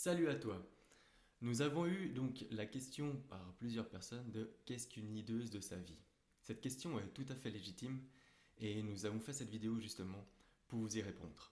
Salut à toi. Nous avons eu donc la question par plusieurs personnes de qu'est-ce qu'une leaduse de sa vie. Cette question est tout à fait légitime et nous avons fait cette vidéo justement pour vous y répondre.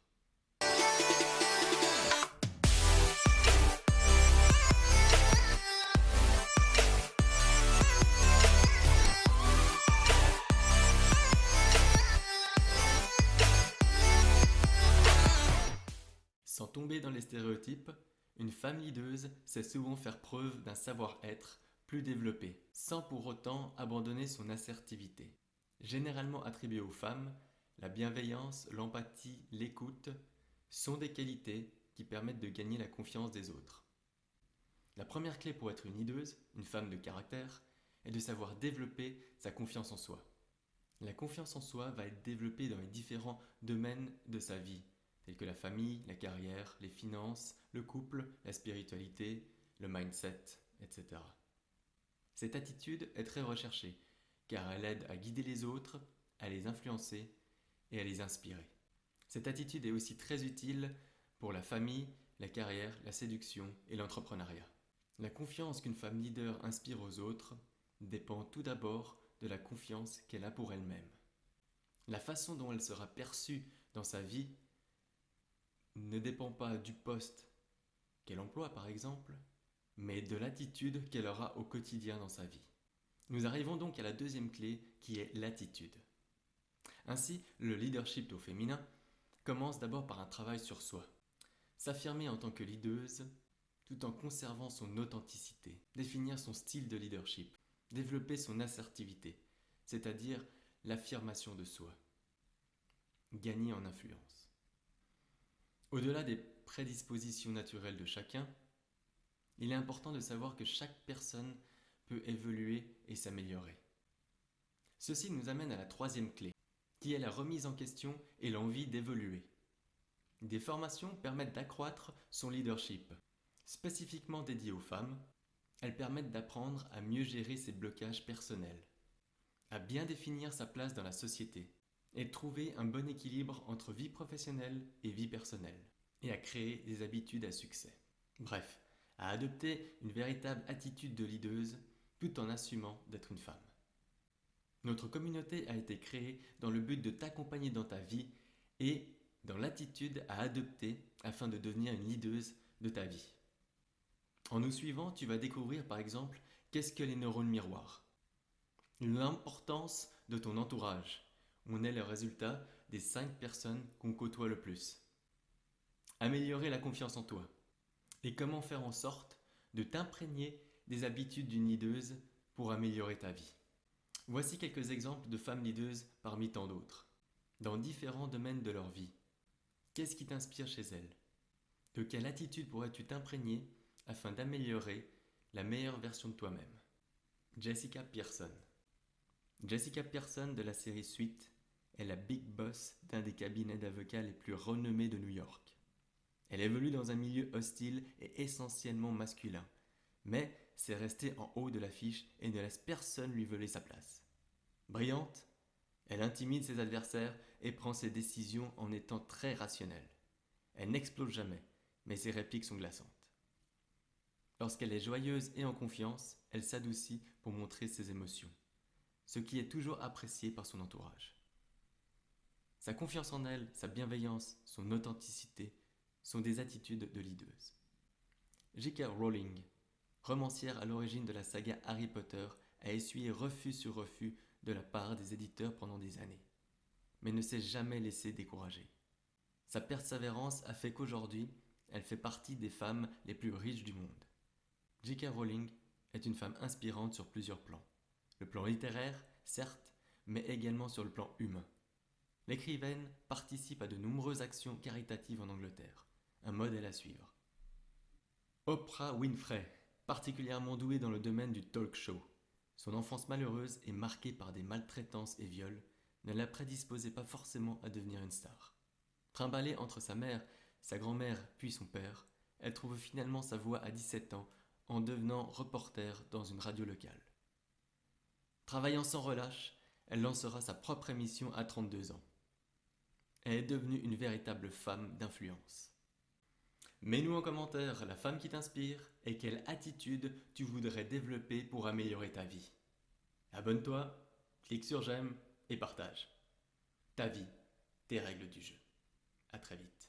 Sans tomber dans les stéréotypes, une femme leaduse sait souvent faire preuve d'un savoir-être plus développé, sans pour autant abandonner son assertivité. Généralement attribuée aux femmes, la bienveillance, l'empathie, l'écoute sont des qualités qui permettent de gagner la confiance des autres. La première clé pour être une leaduse, une femme de caractère, est de savoir développer sa confiance en soi. La confiance en soi va être développée dans les différents domaines de sa vie, tels que la famille, la carrière, les finances, le couple, la spiritualité, le mindset, etc. Cette attitude est très recherchée, car elle aide à guider les autres, à les influencer et à les inspirer. Cette attitude est aussi très utile pour la famille, la carrière, la séduction et l'entrepreneuriat. La confiance qu'une femme leader inspire aux autres dépend tout d'abord de la confiance qu'elle a pour elle-même. La façon dont elle sera perçue dans sa vie ne dépend pas du poste qu'elle emploie par exemple, mais de l'attitude qu'elle aura au quotidien dans sa vie. Nous arrivons donc à la deuxième clé qui est l'attitude. Ainsi, le leadership au féminin commence d'abord par un travail sur soi. S'affirmer en tant que leaduse tout en conservant son authenticité, définir son style de leadership, développer son assertivité, c'est-à-dire l'affirmation de soi, gagner en influence. Au-delà des prédispositions naturelles de chacun, il est important de savoir que chaque personne peut évoluer et s'améliorer. Ceci nous amène à la troisième clé, qui est la remise en question et l'envie d'évoluer. Des formations permettent d'accroître son leadership. Spécifiquement dédiées aux femmes, elles permettent d'apprendre à mieux gérer ses blocages personnels, à bien définir sa place dans la société et de trouver un bon équilibre entre vie professionnelle et vie personnelle, et à créer des habitudes à succès. Bref, à adopter une véritable attitude de leaduse tout en assumant d'être une femme. Notre communauté a été créée dans le but de t'accompagner dans ta vie et dans l'attitude à adopter afin de devenir une leaduse de ta vie. En nous suivant, tu vas découvrir par exemple qu'est-ce que les neurones miroirs, l'importance de ton entourage. On est le résultat des 5 personnes qu'on côtoie le plus. Améliorer la confiance en toi. Et comment faire en sorte de t'imprégner des habitudes d'une leaduse pour améliorer ta vie. Voici quelques exemples de femmes leaders parmi tant d'autres, dans différents domaines de leur vie. Qu'est-ce qui t'inspire chez elles? De quelle attitude pourrais-tu t'imprégner afin d'améliorer la meilleure version de toi-même? Jessica Pearson. Jessica Pearson de la série Suite est la big boss d'un des cabinets d'avocats les plus renommés de New York. Elle évolue dans un milieu hostile et essentiellement masculin, mais c'est restée en haut de l'affiche et ne laisse personne lui voler sa place. Brillante, elle intimide ses adversaires et prend ses décisions en étant très rationnelle. Elle n'explose jamais, mais ses répliques sont glaçantes. Lorsqu'elle est joyeuse et en confiance, elle s'adoucit pour montrer ses émotions, ce qui est toujours apprécié par son entourage. Sa confiance en elle, sa bienveillance, son authenticité sont des attitudes de leaduse. J.K. Rowling, romancière à l'origine de la saga Harry Potter, a essuyé refus sur refus de la part des éditeurs pendant des années, mais ne s'est jamais laissée décourager. Sa persévérance a fait qu'aujourd'hui, elle fait partie des femmes les plus riches du monde. J.K. Rowling est une femme inspirante sur plusieurs plans. Le plan littéraire, certes, mais également sur le plan humain. L'écrivaine participe à de nombreuses actions caritatives en Angleterre, un modèle à suivre. Oprah Winfrey, particulièrement douée dans le domaine du talk show. Son enfance malheureuse et marquée par des maltraitances et viols ne la prédisposait pas forcément à devenir une star. Trimballée entre sa mère, sa grand-mère puis son père, elle trouve finalement sa voie à 17 ans en devenant reporter dans une radio locale. Travaillant sans relâche, elle lancera sa propre émission à 32 ans. Elle est devenue une véritable femme d'influence. Mets-nous en commentaire la femme qui t'inspire et quelle attitude tu voudrais développer pour améliorer ta vie. Abonne-toi, clique sur j'aime et partage. Ta vie, tes règles du jeu. À très vite.